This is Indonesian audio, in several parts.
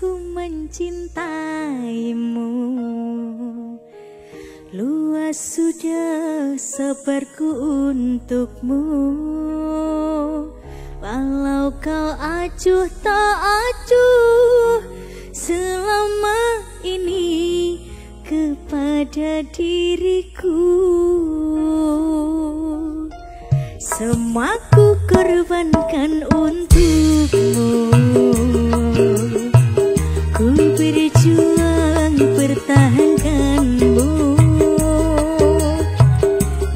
ku mencintaimu. Luas sudah sabarku untukmu, walau kau acuh tak acuh selama ini kepada diriku. Semua ku korbankan untukmu, ku berjuang pertahankanmu.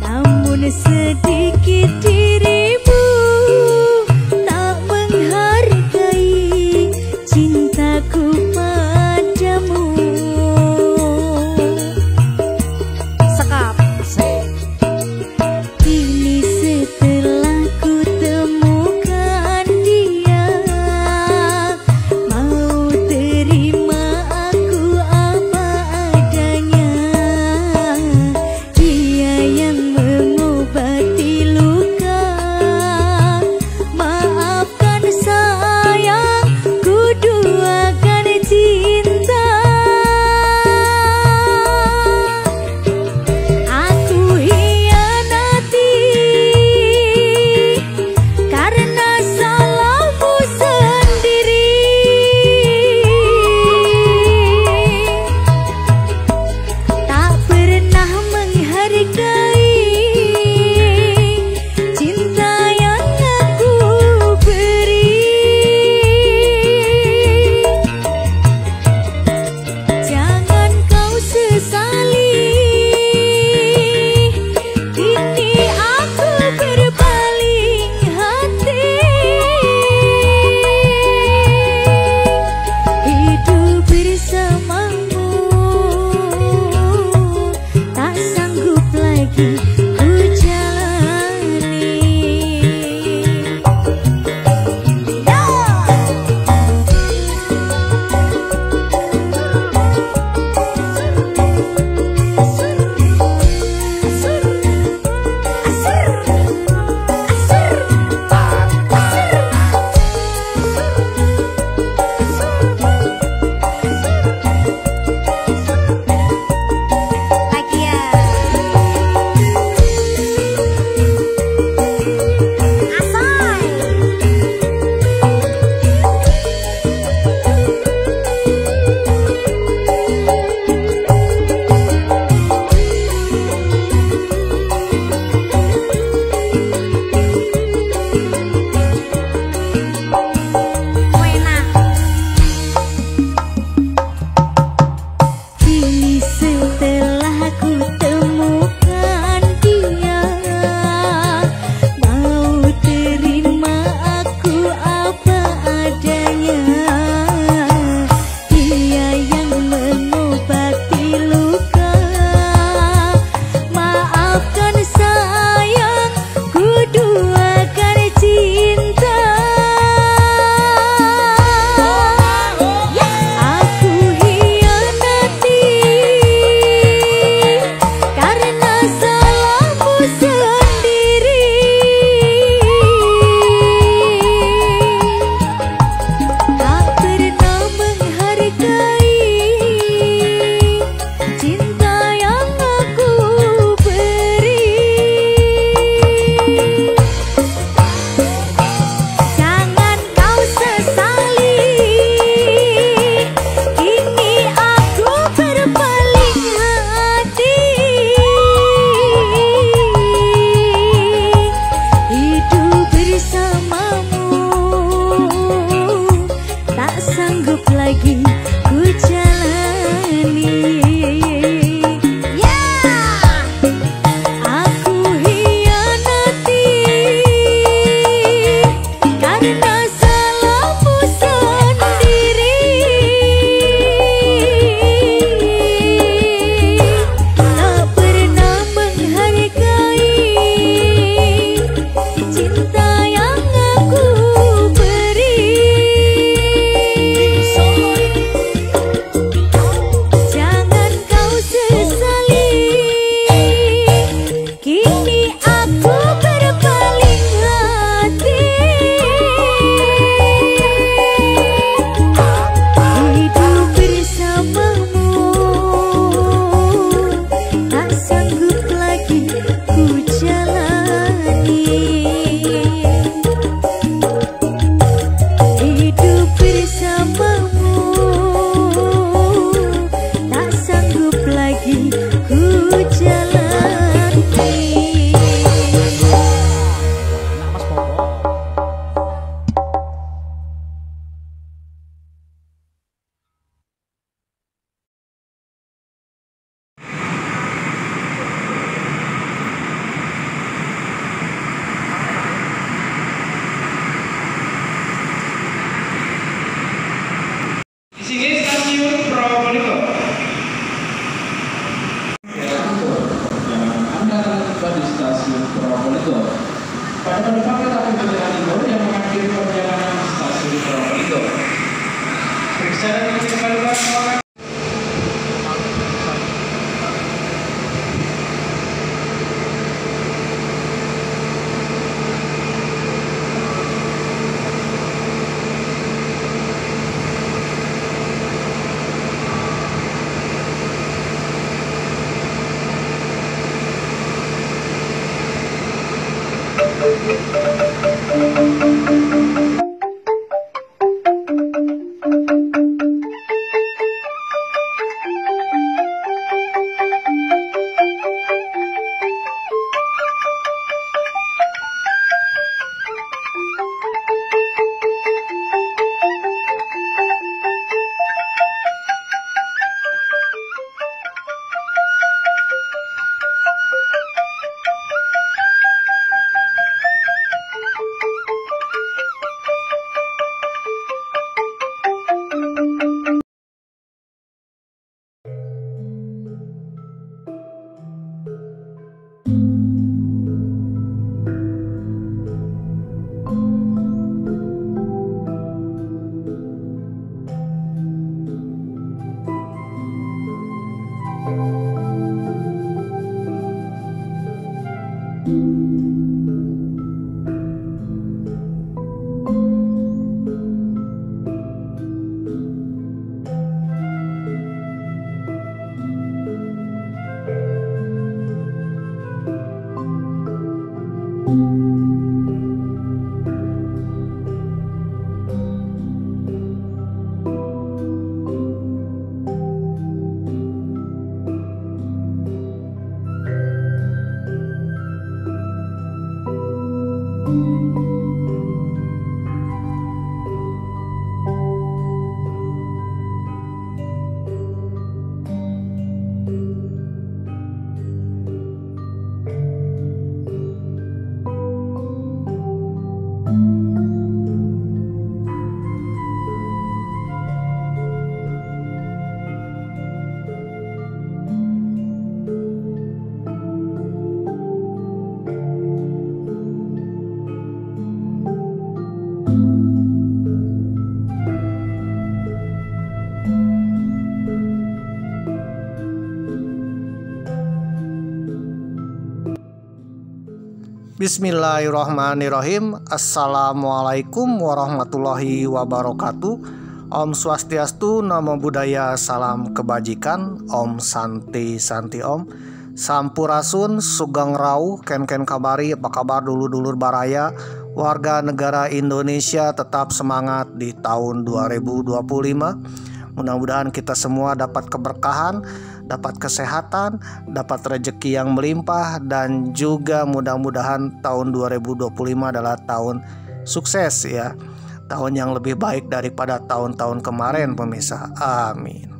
Namun sedikit dirimu tak menghargai cintaku padamu. Sekap kini setelah ku temukan dia, mau terima aku apa adanya. Dia yang mengobati luka, maafkan sayang, ku duakan cinta. Aku hianati karena salahmu sendiri. Tak pernah menghargai cinta yang aku beri. Jangan kau sesali, kini aku berpaling hati. Hidup bersamamu tak sanggup lagi ku jalani. Kini setelah ku temukan dia, mau terima aku apa adanya. Dia yang mengobati luka, maafkan sayang, ku duakan cinta. Aku hianati karena salahmu sendiri. Tak pernah menghargai cinta yang aku beri. Jangan kau sesali, kini aku berpaling hati. Hidup bersamamu tak sanggup lagi ku jalani. Aku hianati karena salahmu sendiri. Tak pernah menghargai cinta yang aku beri. Bismillahirrahmanirrahim. Assalamualaikum warahmatullahi wabarakatuh. Om Swastiastu, Namo Buddhaya, salam kebajikan. Om Santi Santi Om. Sampurasun, Sugeng Rau, Ken kabari, apa kabar dulur-dulur baraya, warga negara Indonesia, tetap semangat di tahun 2025. Mudah-mudahan kita semua dapat keberkahan, dapat kesehatan, dapat rezeki yang melimpah, dan juga mudah-mudahan tahun 2025 adalah tahun sukses ya. Tahun yang lebih baik daripada tahun-tahun kemarin pemirsa. Amin.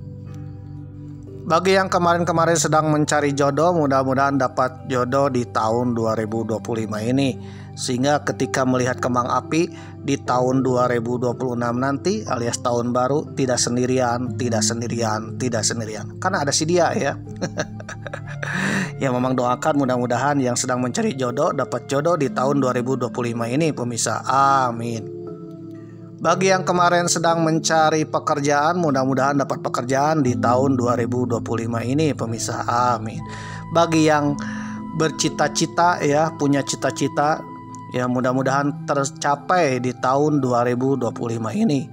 Bagi yang kemarin-kemarin sedang mencari jodoh, mudah-mudahan dapat jodoh di tahun 2025 ini. Sehingga ketika melihat kembang api di tahun 2026 nanti alias tahun baru, tidak sendirian. Karena ada si dia ya. Ya memang doakan mudah-mudahan yang sedang mencari jodoh dapat jodoh di tahun 2025 ini pemirsa. Amin. Bagi yang kemarin sedang mencari pekerjaan, mudah-mudahan dapat pekerjaan di tahun 2025 ini pemirsa. Amin. Bagi yang bercita-cita ya, punya cita-cita ya, mudah-mudahan tercapai di tahun 2025 ini.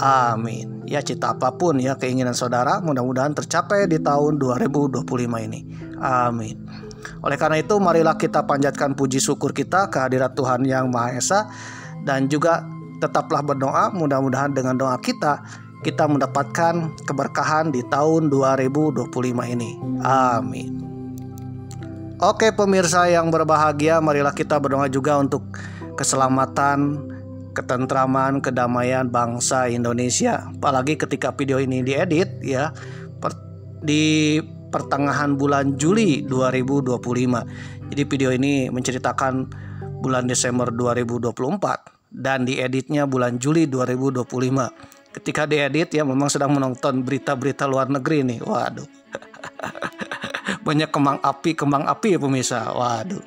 Amin. Ya cita apapun ya, keinginan saudara mudah-mudahan tercapai di tahun 2025 ini. Amin. Oleh karena itu marilah kita panjatkan puji syukur kita kehadirat Tuhan Yang Maha Esa, dan juga tetaplah berdoa, mudah-mudahan dengan doa kita mendapatkan keberkahan di tahun 2025 ini. Amin. Oke pemirsa yang berbahagia, marilah kita berdoa juga untuk keselamatan, ketentraman, kedamaian bangsa Indonesia. Apalagi ketika video ini diedit ya, di pertengahan bulan Juli 2025. Jadi video ini menceritakan bulan Desember 2024. Dan dieditnya bulan Juli 2025. Ketika diedit ya memang sedang menonton berita-berita luar negeri nih. Waduh. Banyak kembang api ya pemirsa. Waduh.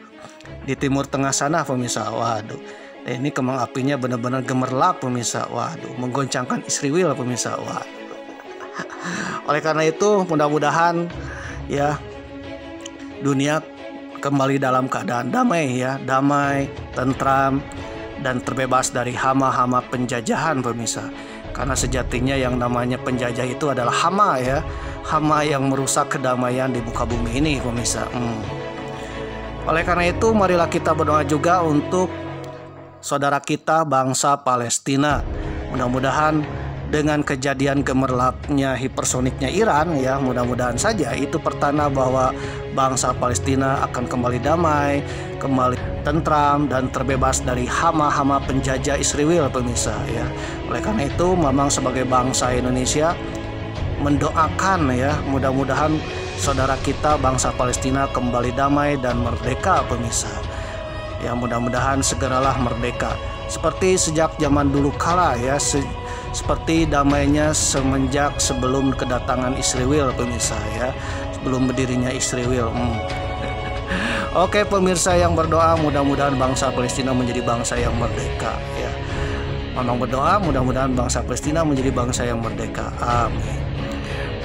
Di timur tengah sana pemirsa. Waduh. Ini kembang apinya benar-benar gemerlap pemirsa. Waduh. Menggoncangkan Israel pemirsa. Waduh. Oleh karena itu mudah-mudahan ya dunia kembali dalam keadaan damai ya, damai, tentram, dan terbebas dari hama-hama penjajahan pemirsa. Karena sejatinya yang namanya penjajah itu adalah hama ya, hama yang merusak kedamaian di muka bumi ini pemirsa. Oleh karena itu marilah kita berdoa juga untuk saudara kita bangsa Palestina. Mudah-mudahan dengan kejadian gemerlapnya hipersoniknya Iran ya, mudah-mudahan saja itu pertanda bahwa bangsa Palestina akan kembali damai, kembali tentram dan terbebas dari hama-hama penjajah Israel pemirsa ya. Oleh karena itu Mamang sebagai bangsa Indonesia mendoakan ya, mudah-mudahan saudara kita bangsa Palestina kembali damai dan merdeka pemirsa. Ya mudah-mudahan segeralah merdeka seperti sejak zaman dulu kala ya, seperti damainya semenjak sebelum kedatangan Israel pemirsa ya, sebelum berdirinya Israel. Oke pemirsa yang berdoa, mudah-mudahan bangsa Palestina menjadi bangsa yang merdeka ya. Mamang berdoa mudah-mudahan bangsa Palestina menjadi bangsa yang merdeka. Amin.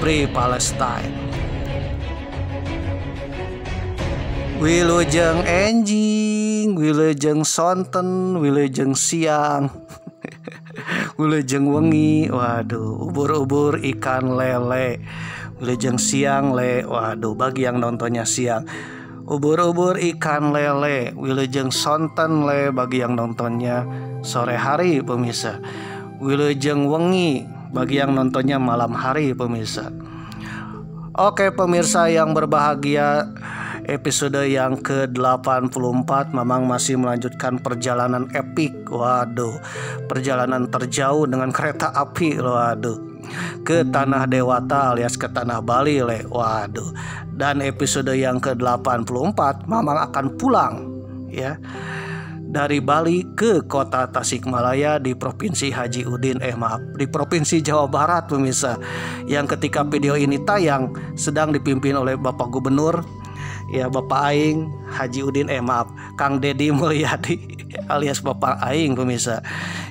Free Palestine. Wilujeng enjing, wilujeng sonten, wilujeng siang. Wilujeng wengi, waduh, ubur-ubur ikan lele. Wilujeng siang le, waduh, bagi yang nontonnya siang. Ubur-ubur ikan lele, wilujeng sonten le bagi yang nontonnya sore hari pemirsa. Wilujeng wengi bagi yang nontonnya malam hari pemirsa. Oke pemirsa yang berbahagia, episode yang ke-84 Mamang masih melanjutkan perjalanan epik. Waduh, perjalanan terjauh dengan kereta api. Waduh, ke Tanah Dewata alias ke Tanah Bali le. Waduh. Dan episode yang ke-84 Mamang akan pulang ya dari Bali ke kota Tasikmalaya di Provinsi di Provinsi Jawa Barat pemirsa. Yang ketika video ini tayang sedang dipimpin oleh Bapak Gubernur ya, Bapak Aing Kang Deddy Mulyadi alias Bapak Aing pemirsa.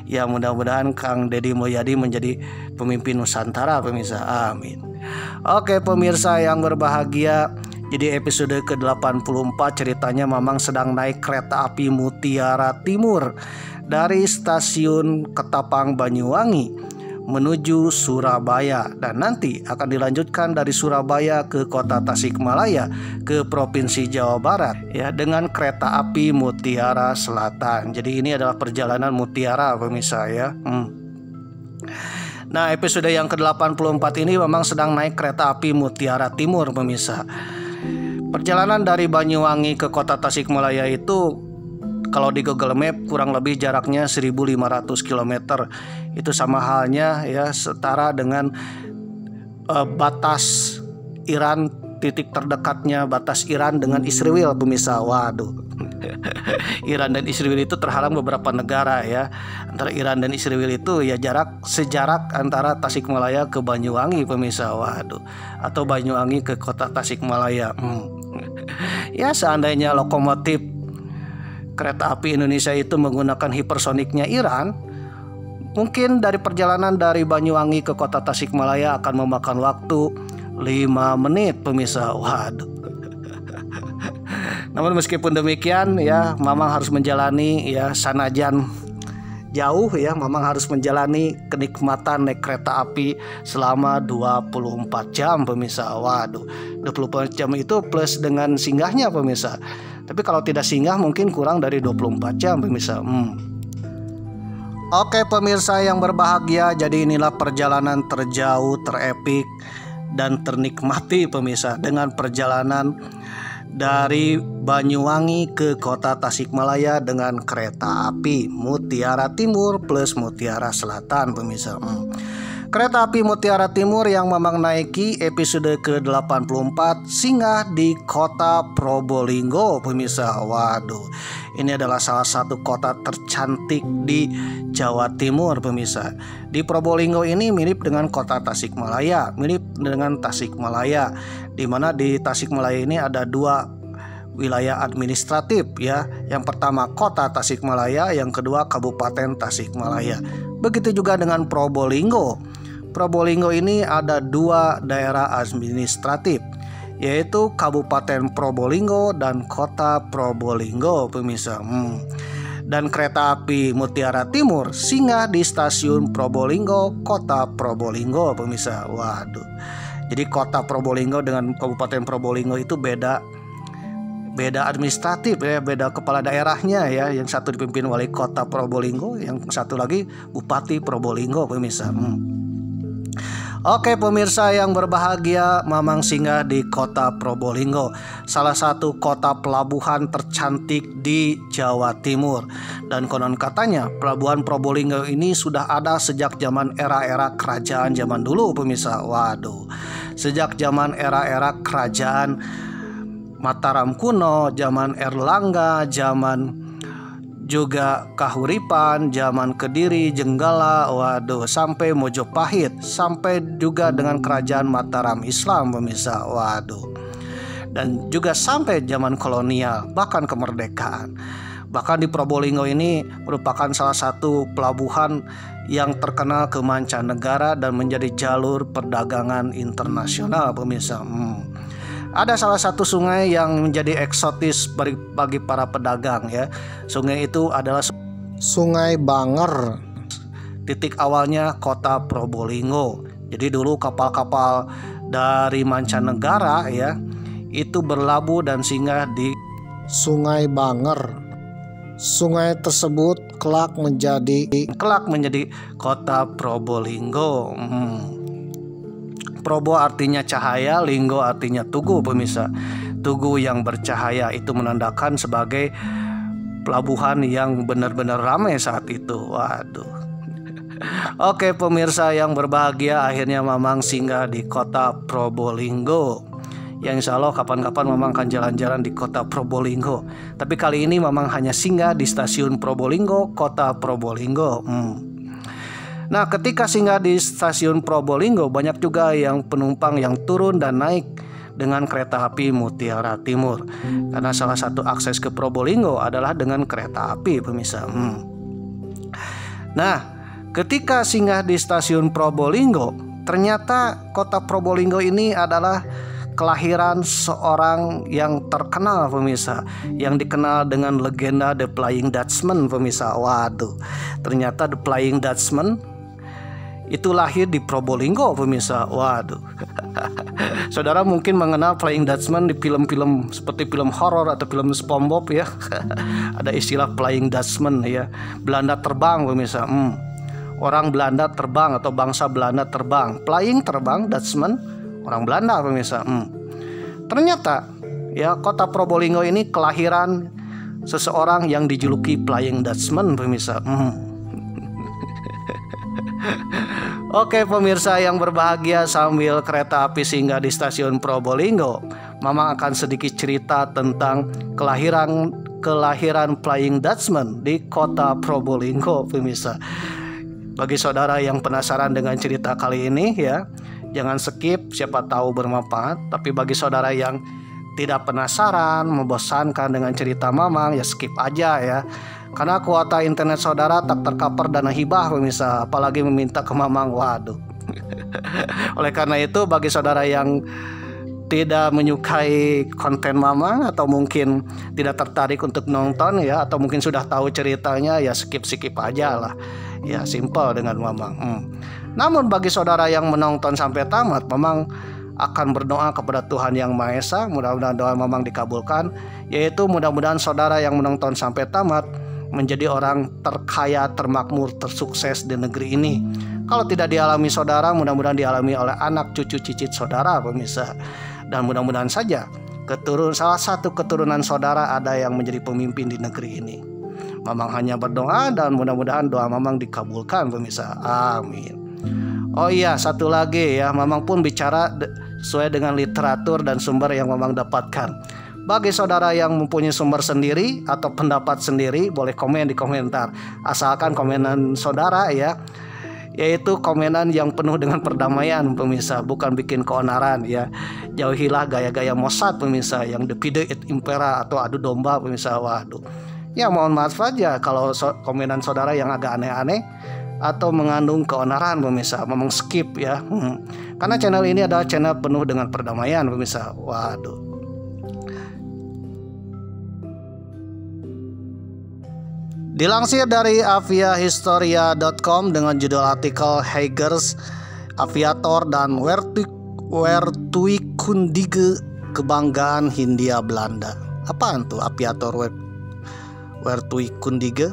Ya mudah-mudahan Kang Deddy Mulyadi menjadi pemimpin Nusantara pemirsa. Amin. Oke pemirsa yang berbahagia, jadi episode ke-84 ceritanya Mamang sedang naik kereta api Mutiara Timur dari stasiun Ketapang Banyuwangi menuju Surabaya, dan nanti akan dilanjutkan dari Surabaya ke kota Tasikmalaya ke Provinsi Jawa Barat ya dengan kereta api Mutiara Selatan. Jadi ini adalah perjalanan Mutiara pemirsa ya. Nah episode yang ke-84 ini memang sedang naik kereta api Mutiara Timur pemirsa. Perjalanan dari Banyuwangi ke kota Tasikmalaya itu kalau di Google Map kurang lebih jaraknya 1.500 km. Itu sama halnya ya, setara dengan batas Iran, titik terdekatnya batas Iran dengan Israel pemirsa. Waduh. Iran dan Israel itu terhalang beberapa negara ya. Antara Iran dan Israel itu ya sejarak antara Tasikmalaya ke Banyuwangi pemirsa. Waduh. Atau Banyuwangi ke kota Tasikmalaya. Ya seandainya lokomotif kereta api Indonesia itu menggunakan hipersoniknya Iran, mungkin dari perjalanan dari Banyuwangi ke kota Tasikmalaya akan memakan waktu 5 menit pemirsa. Waduh. Namun meskipun demikian ya, Mamang harus menjalani ya, sanajan jauh ya, Mamang harus menjalani kenikmatan naik kereta api selama 24 jam pemirsa. Waduh, 24 jam itu plus dengan singgahnya pemirsa. Tapi kalau tidak singgah mungkin kurang dari 24 jam pemirsa. Oke pemirsa yang berbahagia, jadi inilah perjalanan terjauh, terepik dan ternikmati pemirsa, dengan perjalanan dari Banyuwangi ke kota Tasikmalaya dengan kereta api Mutiara Timur plus Mutiara Selatan pemirsa. Kereta api Mutiara Timur yang Mamang naiki episode ke-84 singgah di kota Probolinggo pemirsa. Waduh, ini adalah salah satu kota tercantik di Jawa Timur pemirsa. Di Probolinggo ini mirip dengan kota Tasikmalaya, di mana di Tasikmalaya ini ada 2 wilayah administratif ya. Yang pertama kota Tasikmalaya, yang kedua Kabupaten Tasikmalaya. Begitu juga dengan Probolinggo. Probolinggo ini ada 2 daerah administratif, yaitu Kabupaten Probolinggo dan Kota Probolinggo, pemirsa. Dan kereta api Mutiara Timur singgah di stasiun Probolinggo, Kota Probolinggo, pemirsa. Waduh. Jadi Kota Probolinggo dengan Kabupaten Probolinggo itu beda administratif ya, beda kepala daerahnya ya. Yang satu dipimpin wali kota Probolinggo, yang satu lagi Bupati Probolinggo, pemirsa. Oke pemirsa yang berbahagia, Mamang singgah di Kota Probolinggo, salah satu kota pelabuhan tercantik di Jawa Timur. Dan konon katanya pelabuhan Probolinggo ini sudah ada sejak zaman era-era kerajaan zaman dulu, pemirsa. Waduh, sejak zaman era-era kerajaan Mataram kuno, zaman Erlangga, zaman juga Kahuripan, zaman Kediri, Jenggala, waduh, sampai Mojopahit, sampai juga dengan kerajaan Mataram Islam, pemirsa. Waduh. Dan juga sampai zaman kolonial, bahkan kemerdekaan. Bahkan di Probolinggo ini merupakan salah satu pelabuhan yang terkenal ke mancanegara dan menjadi jalur perdagangan internasional, pemirsa. Ada salah satu sungai yang menjadi eksotis bagi para pedagang ya. Sungai itu adalah Sungai Banger. Titik awalnya Kota Probolinggo. Jadi dulu kapal-kapal dari mancanegara ya itu berlabuh dan singgah di Sungai Banger. Sungai tersebut kelak menjadi Kota Probolinggo. Probo artinya cahaya, linggo artinya tugu, pemirsa. Tugu yang bercahaya itu menandakan sebagai pelabuhan yang benar-benar ramai saat itu. Waduh. Oke pemirsa yang berbahagia, akhirnya Mamang singgah di Kota Probolinggo. Yang insya Allah kapan-kapan Mamang akan jalan-jalan di Kota Probolinggo. Tapi kali ini Mamang hanya singgah di stasiun Probolinggo, Kota Probolinggo. Nah, ketika singgah di stasiun Probolinggo, banyak juga yang penumpang yang turun dan naik dengan kereta api Mutiara Timur. Karena salah satu akses ke Probolinggo adalah dengan kereta api, pemirsa. Nah, ketika singgah di stasiun Probolinggo, ternyata Kota Probolinggo ini adalah kelahiran seorang yang terkenal, pemirsa, yang dikenal dengan legenda The Flying Dutchman, pemirsa. Waduh, ternyata The Flying Dutchman itu lahir di Probolinggo, pemirsa. Waduh. Saudara mungkin mengenal Flying Dutchman di film-film seperti film horor atau film SpongeBob ya. Ada istilah Flying Dutchman ya. Belanda terbang, pemirsa. Orang Belanda terbang atau bangsa Belanda terbang. Flying terbang, Dutchman orang Belanda, pemirsa. Ternyata ya Kota Probolinggo ini kelahiran seseorang yang dijuluki Flying Dutchman, pemirsa. Oke pemirsa yang berbahagia, sambil kereta api singgah di stasiun Probolinggo, Mamang akan sedikit cerita tentang kelahiran Flying Dutchman di Kota Probolinggo, pemirsa. Bagi saudara yang penasaran dengan cerita kali ini ya, jangan skip, siapa tahu bermanfaat. Tapi bagi saudara yang tidak penasaran, membosankan dengan cerita Mamang, ya skip aja ya. Karena kuota internet saudara tak tercover dana hibah, pemirsa, apalagi meminta ke Mamang. Waduh. Oleh karena itu, bagi saudara yang tidak menyukai konten Mamang atau mungkin tidak tertarik untuk nonton ya, atau mungkin sudah tahu ceritanya, ya skip aja lah. Ya simple dengan Mamang. Namun bagi saudara yang menonton sampai tamat, Mamang akan berdoa kepada Tuhan Yang Maha Esa. Mudah-mudahan doa Mamang dikabulkan, yaitu mudah-mudahan saudara yang menonton sampai tamat menjadi orang terkaya, termakmur, tersukses di negeri ini. Kalau tidak dialami saudara, mudah-mudahan dialami oleh anak, cucu, cicit saudara, pemirsa. Dan mudah-mudahan saja salah satu keturunan saudara ada yang menjadi pemimpin di negeri ini. Mamang hanya berdoa dan mudah-mudahan doa Mamang dikabulkan, pemirsa. Amin. Oh iya, satu lagi ya, Mamang pun bicara sesuai dengan literatur dan sumber yang Mamang dapatkan. Bagi saudara yang mempunyai sumber sendiri atau pendapat sendiri, boleh komen di komentar. Asalkan komenan saudara ya, yaitu komenan yang penuh dengan perdamaian, pemirsa, bukan bikin keonaran ya. Jauhilah gaya-gaya Mossad, pemirsa, yang divide et impera atau adu domba, pemirsa. Waduh. Ya mohon maaf saja kalau komenan saudara yang agak aneh-aneh. atau mengandung keonaran pemirsa. Memang skip ya. Karena channel ini adalah channel penuh dengan perdamaian pemirsa. Waduh. Dilansir dari aviahistoria.com dengan judul artikel Heigers, Aviator dan Wertuikundige Kebanggaan Hindia Belanda. Apaan tuh Aviator Wertuikundige?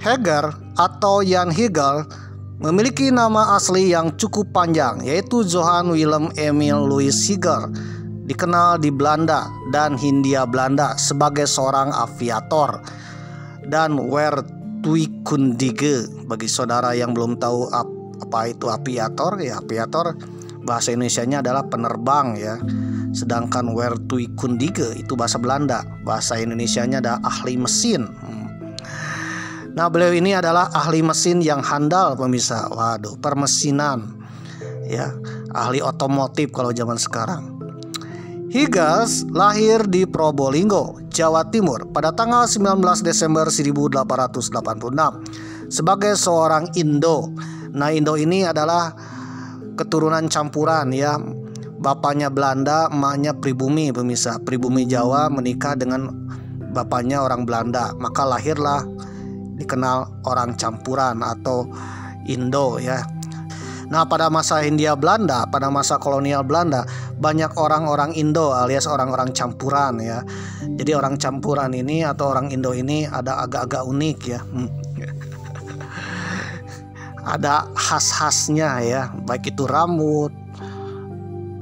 Heger atau Jan Hegel memiliki nama asli yang cukup panjang, yaitu Johan Willem Emil Louis Heger. Dikenal di Belanda dan Hindia Belanda sebagai seorang aviator. Dan Wertuikundige, bagi saudara yang belum tahu apa itu aviator, ya aviator bahasa Indonesianya adalah penerbang ya. Sedangkan Wertuikundige itu bahasa Belanda, bahasa Indonesianya adalah ahli mesin. Nah, beliau ini adalah ahli mesin yang handal pemirsa. Waduh, permesinan ya, ahli otomotif kalau zaman sekarang. Higgins lahir di Probolinggo, Jawa Timur pada tanggal 19 Desember 1886 sebagai seorang Indo. Nah, Indo ini adalah keturunan campuran ya. Bapaknya Belanda, emaknya pribumi pemirsa. Pribumi Jawa menikah dengan bapaknya orang Belanda, maka lahirlah dikenal orang campuran atau Indo ya. Nah, pada masa Hindia Belanda, pada masa kolonial Belanda, banyak orang-orang Indo alias orang-orang campuran ya. Jadi orang campuran ini atau orang Indo ini ada agak-agak unik ya. Ada khas-khasnya ya, baik itu rambut,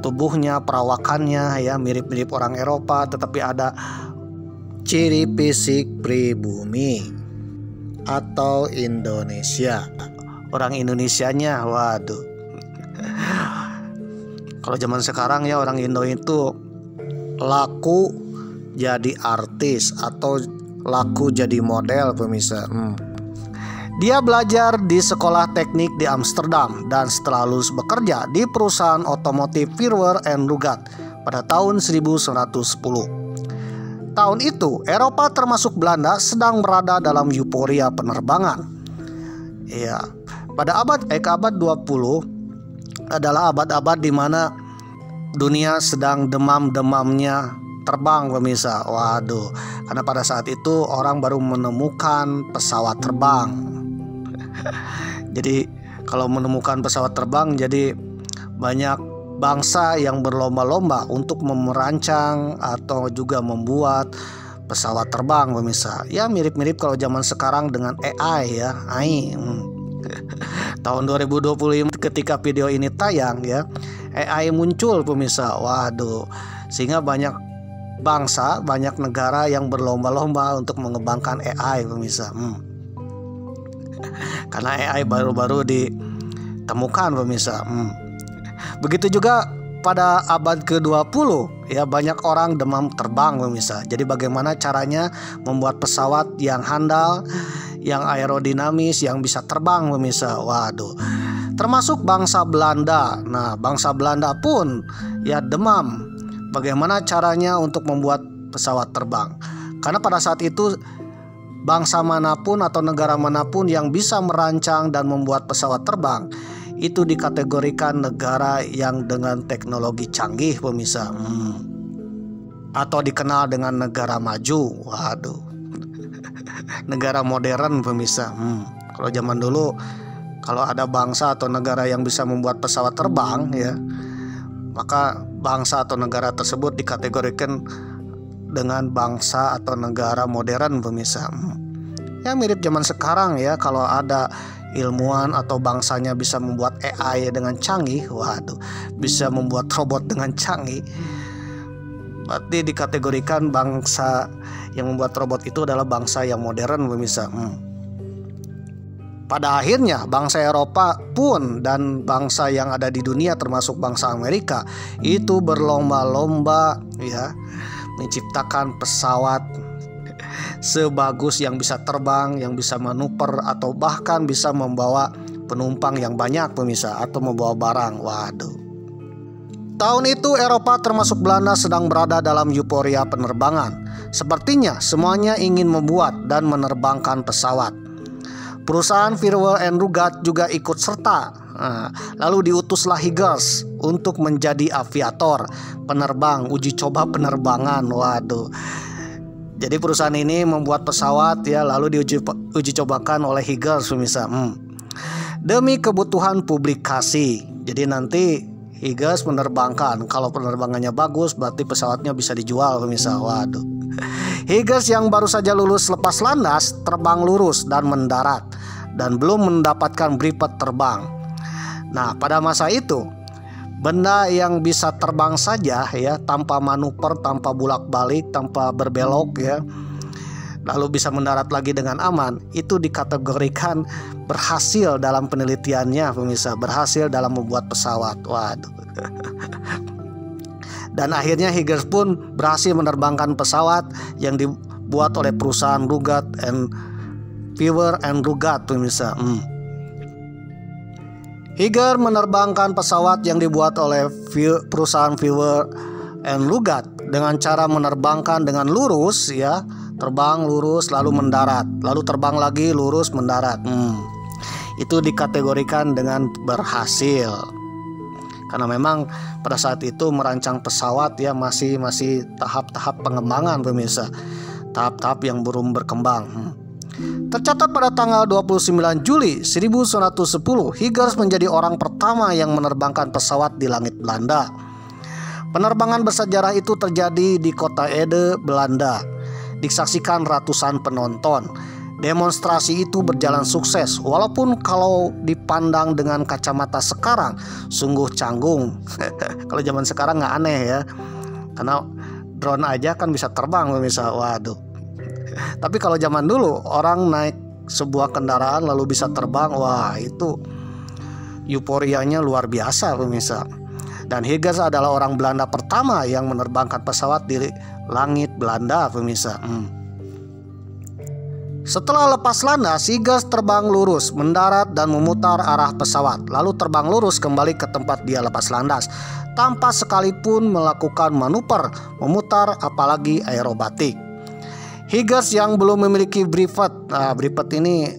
tubuhnya, perawakannya ya, mirip-mirip orang Eropa, tetapi ada ciri fisik pribumi atau Indonesia. Orang Indonesianya, waduh. Kalau zaman sekarang ya orang Indo itu laku jadi artis atau laku jadi model pemirsa. Dia belajar di sekolah teknik di Amsterdam dan setelah lulus bekerja di perusahaan otomotif Verwer and Rugat pada tahun 1910. Tahun itu Eropa termasuk Belanda sedang berada dalam euforia penerbangan. Ya, pada abad 20 adalah abad-abad di mana dunia sedang demam-demamnya terbang pemirsa. Waduh, karena pada saat itu orang baru menemukan pesawat terbang. Jadi kalau menemukan pesawat terbang, jadi banyak bangsa yang berlomba-lomba untuk merancang atau juga membuat pesawat terbang pemirsa. Ya mirip-mirip kalau zaman sekarang dengan AI ya, AI. Tahun 2020 ketika video ini tayang ya, AI muncul pemirsa. Waduh, sehingga banyak bangsa, banyak negara yang berlomba-lomba untuk mengembangkan AI pemirsa. Karena AI baru-baru ditemukan pemirsa. Begitu juga pada abad ke-20 ya, banyak orang demam terbang pemirsa. Jadi bagaimana caranya membuat pesawat yang handal, yang aerodinamis, yang bisa terbang pemirsa. Waduh. Termasuk bangsa Belanda. Nah, bangsa Belanda pun ya demam bagaimana caranya untuk membuat pesawat terbang. Karena pada saat itu bangsa manapun atau negara manapun yang bisa merancang dan membuat pesawat terbang itu dikategorikan negara yang dengan teknologi canggih pemirsa. Atau dikenal dengan negara maju. Waduh. Negara modern pemirsa. Kalau zaman dulu kalau ada bangsa atau negara yang bisa membuat pesawat terbang ya, maka bangsa atau negara tersebut dikategorikan dengan bangsa atau negara modern pemirsa. Ya mirip zaman sekarang ya, kalau ada ilmuwan atau bangsanya bisa membuat AI dengan canggih, waduh, bisa membuat robot dengan canggih, berarti dikategorikan bangsa yang membuat robot itu adalah bangsa yang modern pemirsa. Pada akhirnya bangsa Eropa pun dan bangsa yang ada di dunia termasuk bangsa Amerika itu berlomba-lomba ya menciptakan pesawat sebagus yang bisa terbang, yang bisa manuver atau bahkan bisa membawa penumpang yang banyak pemirsa atau membawa barang. Waduh. Tahun itu Eropa termasuk Belanda sedang berada dalam euforia penerbangan. Sepertinya semuanya ingin membuat dan menerbangkan pesawat. Perusahaan Firewall and Rugat juga ikut serta. Lalu diutuslah Higgers untuk menjadi aviator, penerbang, uji coba penerbangan. Waduh. Jadi perusahaan ini membuat pesawat ya, lalu diuji cobakan oleh Higgers pemirsa. Demi kebutuhan publikasi. Jadi nanti Higgers menerbangkan. Kalau penerbangannya bagus berarti pesawatnya bisa dijual pemirsa. Waduh. Higgers yang baru saja lulus lepas landas terbang lurus dan mendarat dan belum mendapatkan briefet terbang. Nah, pada masa itu benda yang bisa terbang saja ya, tanpa manuver, tanpa bolak-balik, tanpa berbelok ya, lalu bisa mendarat lagi dengan aman, itu dikategorikan berhasil dalam penelitiannya pemirsa, berhasil dalam membuat pesawat. Waduh. Dan akhirnya Higgers pun berhasil menerbangkan pesawat yang dibuat oleh perusahaan Rugat and Firewall and Rugat pemirsa. Higgers menerbangkan pesawat yang dibuat oleh perusahaan Firewall and Rugat dengan cara menerbangkan dengan lurus ya, terbang lurus lalu mendarat, lalu terbang lagi lurus mendarat. Itu dikategorikan dengan berhasil. Karena memang pada saat itu merancang pesawat ya masih tahap-tahap pengembangan pemirsa, tahap-tahap yang belum berkembang. Tercatat pada tanggal 29 Juli 1910, Higgers menjadi orang pertama yang menerbangkan pesawat di langit Belanda. Penerbangan bersejarah itu terjadi di kota Ede, Belanda. Disaksikan ratusan penonton. Demonstrasi itu berjalan sukses, walaupun kalau dipandang dengan kacamata sekarang sungguh canggung. Kalau zaman sekarang nggak aneh ya, karena drone aja kan bisa terbang pemirsa. Waduh. Tapi kalau zaman dulu orang naik sebuah kendaraan lalu bisa terbang, wah itu euforianya luar biasa pemirsa. Dan Higgers adalah orang Belanda pertama yang menerbangkan pesawat di langit Belanda pemirsa. Setelah lepas landas, Higgers terbang lurus, mendarat dan memutar arah pesawat, lalu terbang lurus kembali ke tempat dia lepas landas, tanpa sekalipun melakukan manuver, memutar, apalagi aerobatik. Higgers yang belum memiliki briefet, briefet ini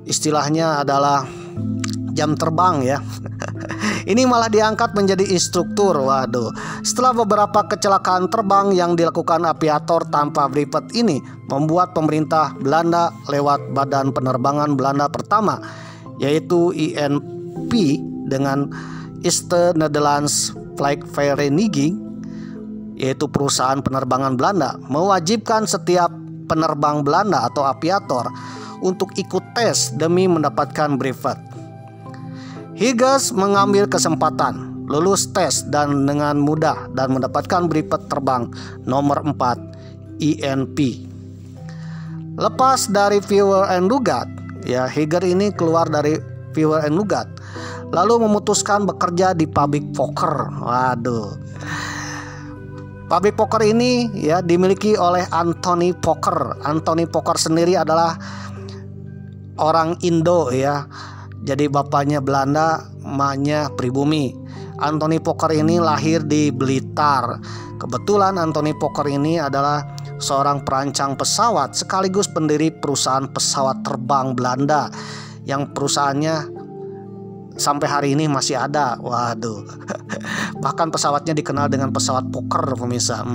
istilahnya adalah jam terbang ya. Ini malah diangkat menjadi instruktur. Waduh. Setelah beberapa kecelakaan terbang yang dilakukan aviator tanpa briefet ini membuat pemerintah Belanda lewat Badan Penerbangan Belanda pertama, yaitu INP dengan East Netherlands Vliegvereniging, yaitu perusahaan penerbangan Belanda, mewajibkan setiap penerbang Belanda atau aviator untuk ikut tes demi mendapatkan briefet. Higgers mengambil kesempatan, lulus tes dan dengan mudah dan mendapatkan briefet terbang nomor 4 INP. Lepas dari Firewall and Rugat, ya Higgers ini keluar dari Firewall and Rugat, lalu memutuskan bekerja di pabrik Fokker. Waduh. Pabrik Fokker ini ya dimiliki oleh Anthony Fokker. Anthony Fokker sendiri adalah orang Indo ya. Jadi bapaknya Belanda, emaknya pribumi. Anthony Fokker ini lahir di Blitar. Kebetulan Anthony Fokker ini adalah seorang perancang pesawat sekaligus pendiri perusahaan pesawat terbang Belanda yang perusahaannya sampai hari ini masih ada. Waduh. Bahkan pesawatnya dikenal dengan pesawat Fokker pemirsa.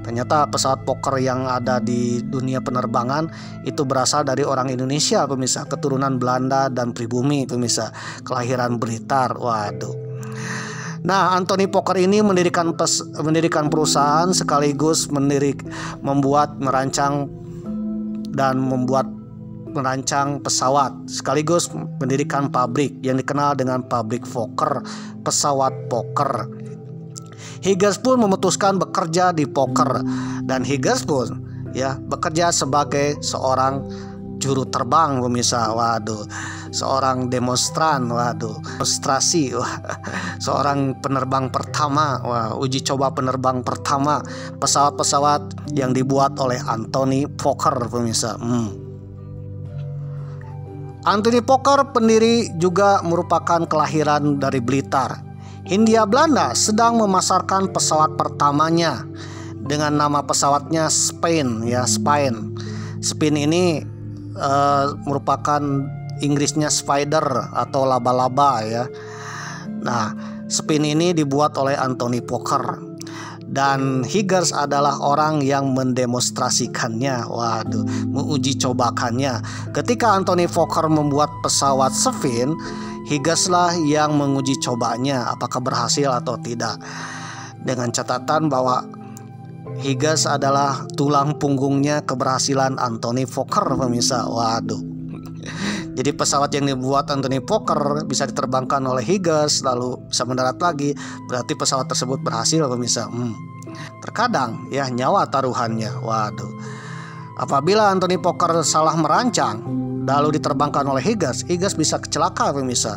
Ternyata pesawat Fokker yang ada di dunia penerbangan itu berasal dari orang Indonesia pemirsa, keturunan Belanda dan pribumi pemirsa, kelahiran Blitar. Waduh. Nah, Anthony Fokker ini mendirikan perusahaan sekaligus merancang pesawat sekaligus mendirikan pabrik yang dikenal dengan pabrik Fokker, pesawat Fokker. Higgers pun memutuskan bekerja di Fokker dan Higgers pun ya bekerja sebagai seorang juru terbang pemirsa. Waduh, seorang demonstran, waduh, demonstrasi, seorang penerbang pertama, uji coba penerbang pertama pesawat-pesawat yang dibuat oleh Anthony Fokker pemirsa. Anthony Fokker pendiri juga merupakan kelahiran dari Blitar. Hindia Belanda sedang memasarkan pesawat pertamanya dengan nama pesawatnya Spain ya, Spain. Spain ini merupakan Inggrisnya spider atau laba-laba ya. Nah, spin ini dibuat oleh Anthony Fokker dan Higgins adalah orang yang mendemonstrasikannya. Waduh, menguji cobakannya. Ketika Anthony Fokker membuat pesawat spin, Higgins lah yang menguji cobanya apakah berhasil atau tidak. Dengan catatan bahwa Higgins adalah tulang punggungnya keberhasilan Anthony Fokker, pemirsa. Waduh. Jadi pesawat yang dibuat Anthony Fokker bisa diterbangkan oleh Higgins lalu bisa mendarat lagi, berarti pesawat tersebut berhasil, pemirsa. Terkadang ya nyawa taruhannya. Waduh. Apabila Anthony Fokker salah merancang lalu diterbangkan oleh Higgins bisa kecelakaan, pemirsa.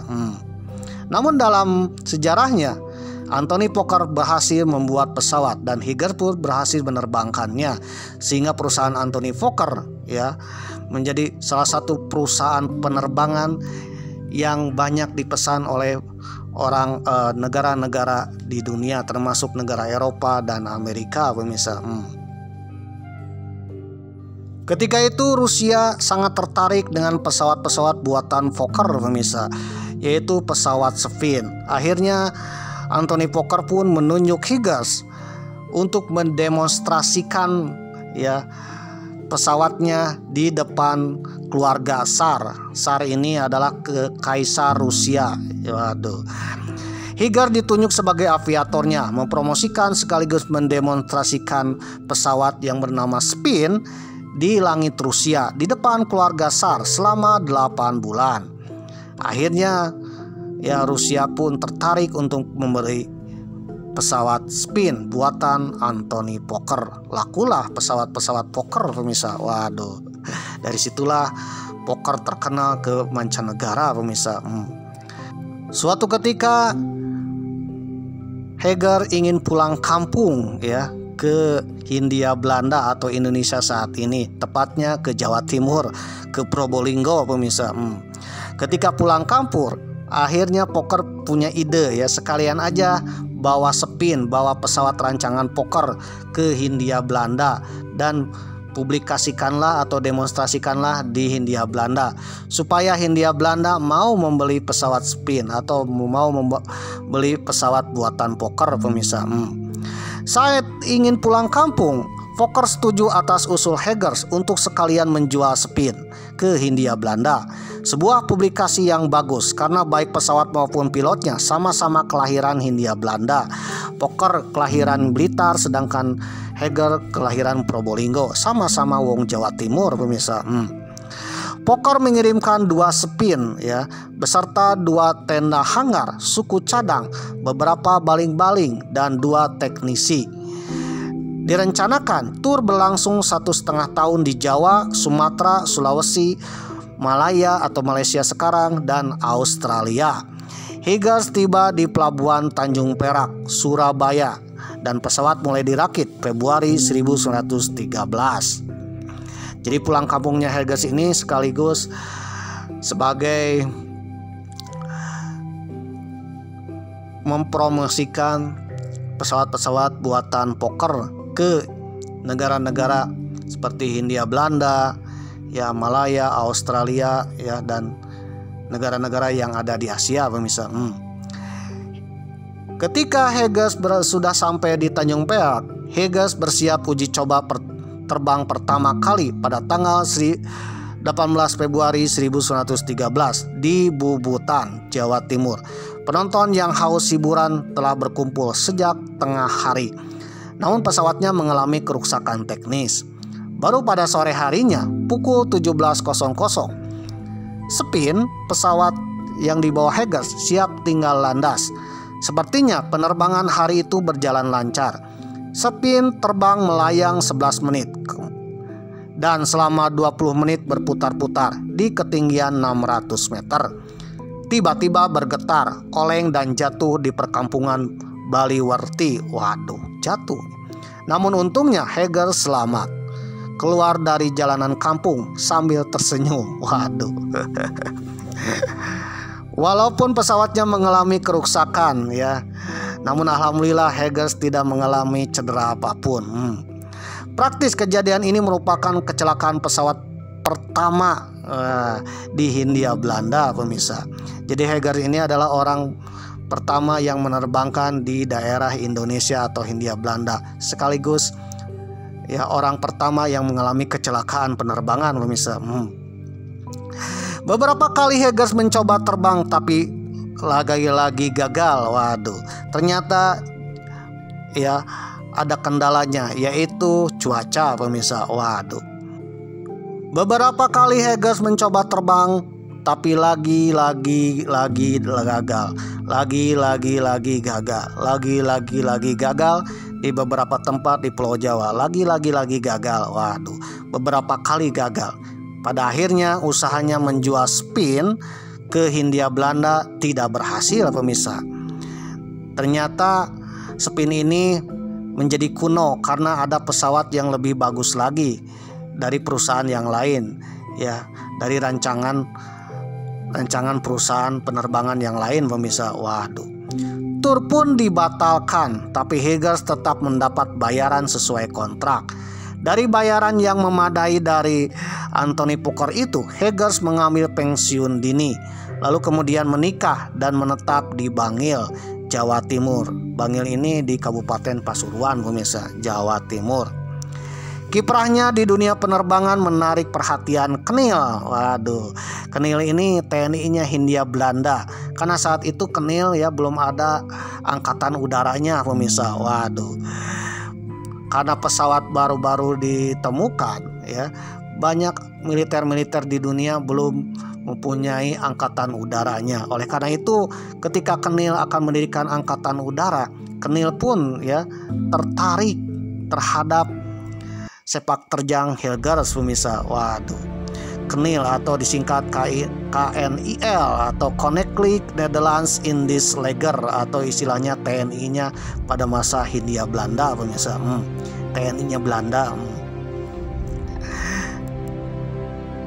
Namun dalam sejarahnya Anthony Fokker berhasil membuat pesawat dan Higgins pun berhasil menerbangkannya, sehingga perusahaan Anthony Fokker ya menjadi salah satu perusahaan penerbangan yang banyak dipesan oleh orang negara-negara di dunia, termasuk negara Eropa dan Amerika, pemirsa. Ketika itu Rusia sangat tertarik dengan pesawat-pesawat buatan Fokker, pemirsa, yaitu pesawat spin. Akhirnya Anthony Fokker pun menunjuk Higgins untuk mendemonstrasikan ya pesawatnya di depan keluarga Tsar. Tsar ini adalah kaisar Rusia. Waduh. Higgins ditunjuk sebagai aviatornya, mempromosikan sekaligus mendemonstrasikan pesawat yang bernama Spin di langit Rusia di depan keluarga Tsar selama 8 bulan. Akhirnya ya Rusia pun tertarik untuk memberi pesawat Spin buatan Anthony Fokker. Lakulah pesawat-pesawat Fokker, pemirsa. Waduh. Dari situlah Fokker terkenal ke mancanegara, pemirsa. Suatu ketika Higgins ingin pulang kampung ya ke Hindia Belanda atau Indonesia saat ini, tepatnya ke Jawa Timur, ke Probolinggo, pemirsa. Ketika pulang kampung, akhirnya Fokker punya ide ya, sekalian aja bawa Spin, bawa pesawat rancangan Fokker ke Hindia Belanda dan publikasikanlah atau demonstrasikanlah di Hindia Belanda supaya Hindia Belanda mau membeli pesawat Spin atau mau membeli pesawat buatan Fokker, pemirsa. Saat ingin pulang kampung, Fokker setuju atas usul Higgins untuk sekalian menjual Spin ke Hindia Belanda. Sebuah publikasi yang bagus karena baik pesawat maupun pilotnya sama-sama kelahiran Hindia Belanda. Fokker kelahiran Blitar sedangkan Higgins kelahiran Probolinggo, sama-sama wong Jawa Timur, pemirsa. Fokker mengirimkan 2 Spin ya beserta 2 tenda hangar, suku cadang, beberapa baling-baling dan 2 teknisi. Direncanakan tur berlangsung 1,5 tahun di Jawa, Sumatera, Sulawesi, Malaya atau Malaysia sekarang, dan Australia. Higgins tiba di pelabuhan Tanjung Perak, Surabaya, dan pesawat mulai dirakit Februari 1913. Jadi pulang kampungnya Higgins ini sekaligus sebagai mempromosikan pesawat-pesawat buatan Fokker ke negara-negara seperti Hindia Belanda, ya Malaya, Australia, ya dan negara-negara yang ada di Asia, pemirsa. Ketika Higgins sudah sampai di Tanjung Perak, Higgins bersiap uji coba terbang pertama kali pada tanggal 18 Februari 1913 di Bubutan, Jawa Timur. Penonton yang haus hiburan telah berkumpul sejak tengah hari. Namun pesawatnya mengalami kerusakan teknis. Baru pada sore harinya, pukul 17.00, Spin, pesawat yang dibawa Higgins, siap tinggal landas. Sepertinya penerbangan hari itu berjalan lancar. Spin terbang melayang 11 menit dan selama 20 menit berputar-putar di ketinggian 600 meter. Tiba-tiba bergetar, oleng dan jatuh di perkampungan Baliwerti. Waduh, jatuh. Namun untungnya Higgins selamat. Keluar dari jalanan kampung sambil tersenyum. Waduh. Walaupun pesawatnya mengalami kerusakan ya, namun alhamdulillah Higgins tidak mengalami cedera apapun. Praktis kejadian ini merupakan kecelakaan pesawat pertama di Hindia Belanda, pemirsa. Jadi Heger ini adalah orang pertama yang menerbangkan di daerah Indonesia atau Hindia Belanda, sekaligus ya orang pertama yang mengalami kecelakaan penerbangan, pemirsa. Beberapa kali Heger mencoba terbang tapi lagi-lagi gagal. Waduh, ternyata ya ada kendalanya, yaitu cuaca, pemirsa. Waduh. Beberapa kali Heger mencoba terbang tapi lagi-lagi gagal. Lagi-lagi gagal. Lagi-lagi gagal di beberapa tempat di Pulau Jawa. Lagi-lagi gagal. Waduh, beberapa kali gagal. Pada akhirnya usahanya menjual spin ke Hindia Belanda tidak berhasil, pemirsa. Ternyata spin ini menjadi kuno karena ada pesawat yang lebih bagus lagi dari perusahaan yang lain, ya, dari rancangan perusahaan penerbangan yang lain, pemirsa. Waduh. Tur pun dibatalkan, tapi Heger tetap mendapat bayaran sesuai kontrak. Dari bayaran yang memadai dari Anthony Pucker itu, Heger mengambil pensiun dini, lalu kemudian menikah dan menetap di Bangil, Jawa Timur. Bangil ini di Kabupaten Pasuruan, pemirsa, Jawa Timur. Kiprahnya di dunia penerbangan menarik perhatian Knil. Waduh, Knil ini TNI-nya Hindia Belanda. Karena saat itu Knil ya belum ada angkatan udaranya, pemirsa. Waduh. Karena pesawat baru-baru ditemukan, ya, banyak militer-militer di dunia belum mempunyai angkatan udaranya. Oleh karena itu, ketika Knil akan mendirikan angkatan udara, Knil pun ya tertarik terhadap sepak terjang Heger, pemirsa. Waduh. Knil atau disingkat KNIL atau Koninklijk Nederlands Indisch Leger atau istilahnya TNI-nya pada masa Hindia Belanda, pemirsa. TNI-nya Belanda.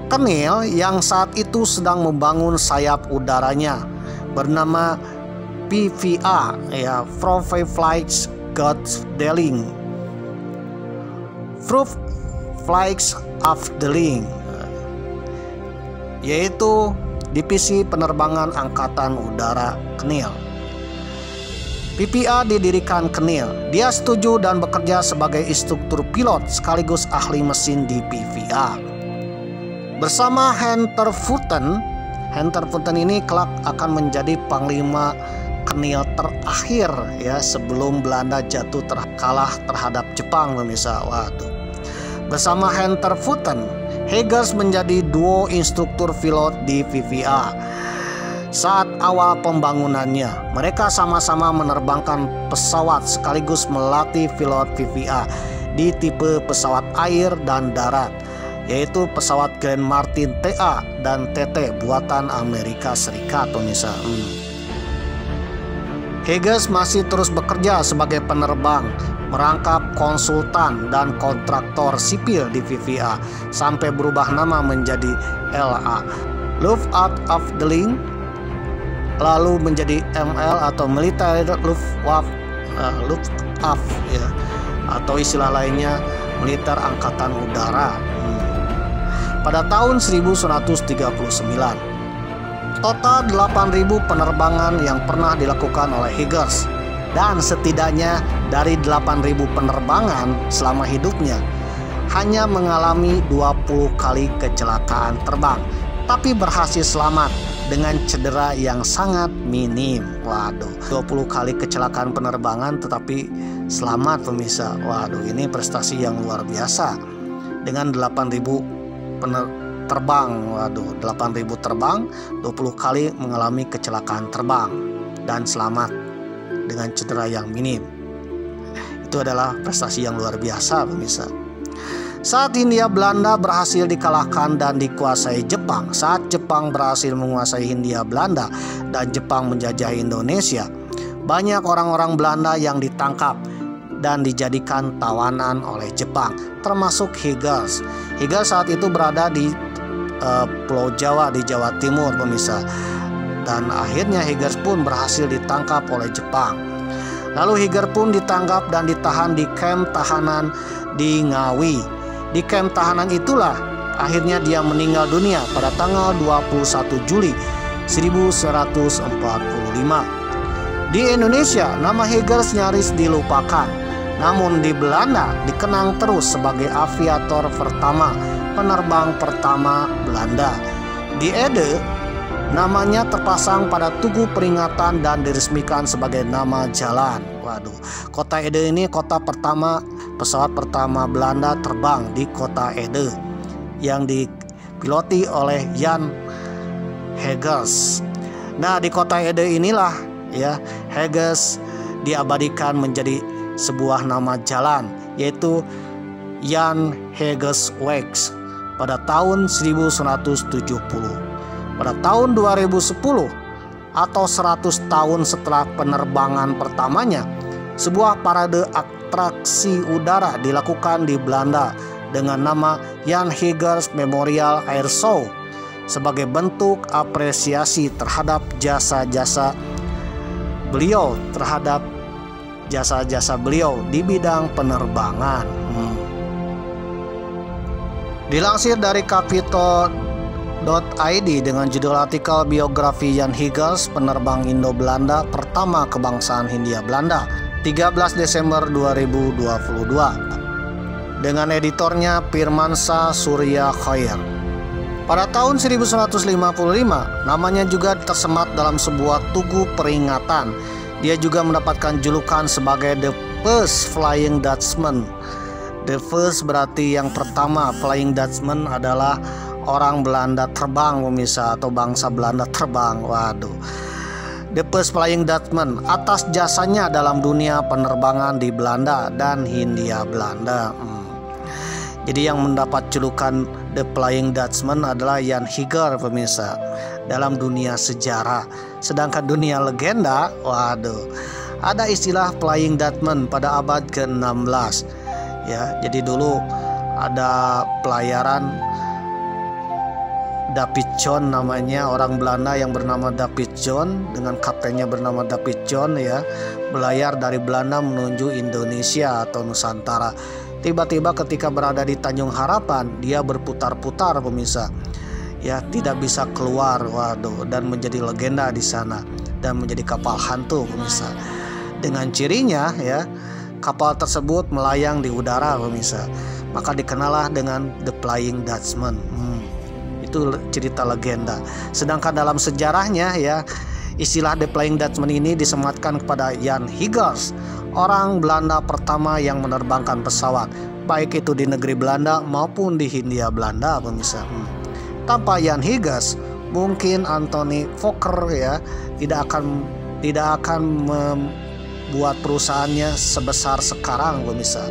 Knil yang saat itu sedang membangun sayap udaranya bernama PVA, ya, Flights Goddeling, Afdeling, yaitu divisi penerbangan angkatan udara Knil. PPA didirikan Knil. Dia setuju dan bekerja sebagai instruktur pilot sekaligus ahli mesin di PVA. Bersama Hunter Futten ini kelak akan menjadi panglima Knil terakhir ya sebelum Belanda jatuh kalah terhadap Jepang, pemirsa. Waduh. Bersama Hunter Futten, Heger menjadi duo instruktur pilot di PVA. Saat awal pembangunannya, mereka sama-sama menerbangkan pesawat sekaligus melatih pilot PVA di tipe pesawat air dan darat, yaitu pesawat Grand Martin TA dan TT buatan Amerika Serikat, pemirsa. Heger masih terus bekerja sebagai penerbang, merangkap konsultan dan kontraktor sipil di PVA sampai berubah nama menjadi LA, Luftafdeling, lalu menjadi ML atau Military Luftwaffe, ya, atau istilah lainnya Militer Angkatan Udara. Pada tahun 1939. Total 8.000 penerbangan yang pernah dilakukan oleh Heger, dan setidaknya dari 8.000 penerbangan selama hidupnya hanya mengalami 20 kali kecelakaan terbang, tapi berhasil selamat dengan cedera yang sangat minim. Waduh, 20 kali kecelakaan penerbangan tetapi selamat, pemirsa. Waduh, ini prestasi yang luar biasa. Dengan 8.000 terbang, waduh, 8.000 terbang, 20 kali mengalami kecelakaan terbang dan selamat dengan cedera yang minim. Itu adalah prestasi yang luar biasa, pemirsa. Saat Hindia Belanda berhasil dikalahkan dan dikuasai Jepang, saat Jepang berhasil menguasai Hindia Belanda dan Jepang menjajah Indonesia, banyak orang-orang Belanda yang ditangkap dan dijadikan tawanan oleh Jepang, termasuk Heger. Heger saat itu berada di Pulau Jawa di Jawa Timur, pemirsa. Dan akhirnya Heger pun berhasil ditangkap oleh Jepang. Lalu Heger pun ditangkap dan ditahan di kamp tahanan di Ngawi. Di kamp tahanan itulah akhirnya dia meninggal dunia pada tanggal 21 Juli 1145. Di Indonesia, nama Higgins nyaris dilupakan. Namun di Belanda dikenang terus sebagai aviator pertama, penerbang pertama Belanda. Di Ede, namanya terpasang pada tugu peringatan dan diresmikan sebagai nama jalan. Waduh, kota Ede ini kota pertama, pesawat pertama Belanda terbang di kota Ede yang dipiloti oleh Jan Higgins. Nah, di kota Ede inilah ya Higgins diabadikan menjadi sebuah nama jalan, yaitu Jan Higgins Weg pada tahun 1170. Pada tahun 2010 atau 100 tahun setelah penerbangan pertamanya, sebuah parade atraksi udara dilakukan di Belanda dengan nama Jan Higgins Memorial Air Show sebagai bentuk apresiasi terhadap jasa-jasa beliau di bidang penerbangan. Dilansir dari Capito.id dengan judul artikel biografi Jan Higgins, penerbang Indo-Belanda pertama kebangsaan Hindia Belanda, 13 Desember 2022, dengan editornya Firmansyah Surya Khair. Pada tahun 1155, namanya juga tersemat dalam sebuah tugu peringatan. Dia juga mendapatkan julukan sebagai The First Flying Dutchman. The first berarti yang pertama, Flying Dutchman adalah orang Belanda terbang, pemirsa, atau bangsa Belanda terbang. Waduh, The First Flying Dutchman atas jasanya dalam dunia penerbangan di Belanda dan Hindia Belanda. Jadi yang mendapat julukan The Flying Dutchman adalah Jan Higgins, pemirsa, dalam dunia sejarah. Sedangkan dunia legenda, waduh, ada istilah Flying Dutchman pada abad ke-16. Ya, jadi dulu ada pelayaran David John namanya, orang Belanda yang bernama David John dengan kaptennya bernama David John ya, belayar dari Belanda menuju Indonesia atau Nusantara. Tiba-tiba ketika berada di Tanjung Harapan, dia berputar-putar, pemirsa. Ya, tidak bisa keluar, waduh, dan menjadi legenda di sana dan menjadi kapal hantu, pemirsa. Dengan cirinya ya, kapal tersebut melayang di udara, pemirsa. Maka dikenallah dengan The Flying Dutchman. Itu cerita legenda. Sedangkan dalam sejarahnya ya, istilah The Flying Dutchman ini disematkan kepada Jan Higgins, orang Belanda pertama yang menerbangkan pesawat, baik itu di negeri Belanda maupun di Hindia Belanda, pemirsa. Tanpa Jan Higgins, mungkin Anthony Fokker ya tidak akan membuat perusahaannya sebesar sekarang, pemirsa.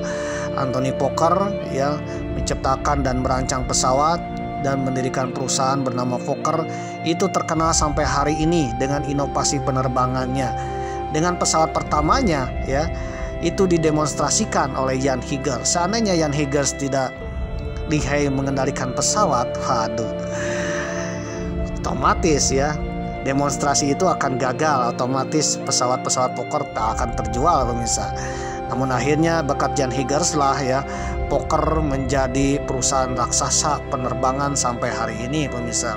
Anthony Fokker ya menciptakan dan merancang pesawat dan mendirikan perusahaan bernama Fokker, itu terkenal sampai hari ini dengan inovasi penerbangannya. Dengan pesawat pertamanya ya, itu didemonstrasikan oleh Jan Higgins. Seandainya Jan Higgins tidak lihai mengendalikan pesawat, waduh, otomatis ya demonstrasi itu akan gagal, otomatis pesawat-pesawat Fokker tak akan terjual, pemirsa. Namun akhirnya berkat Jan Higgins lah ya, Fokker menjadi perusahaan raksasa penerbangan sampai hari ini, pemirsa.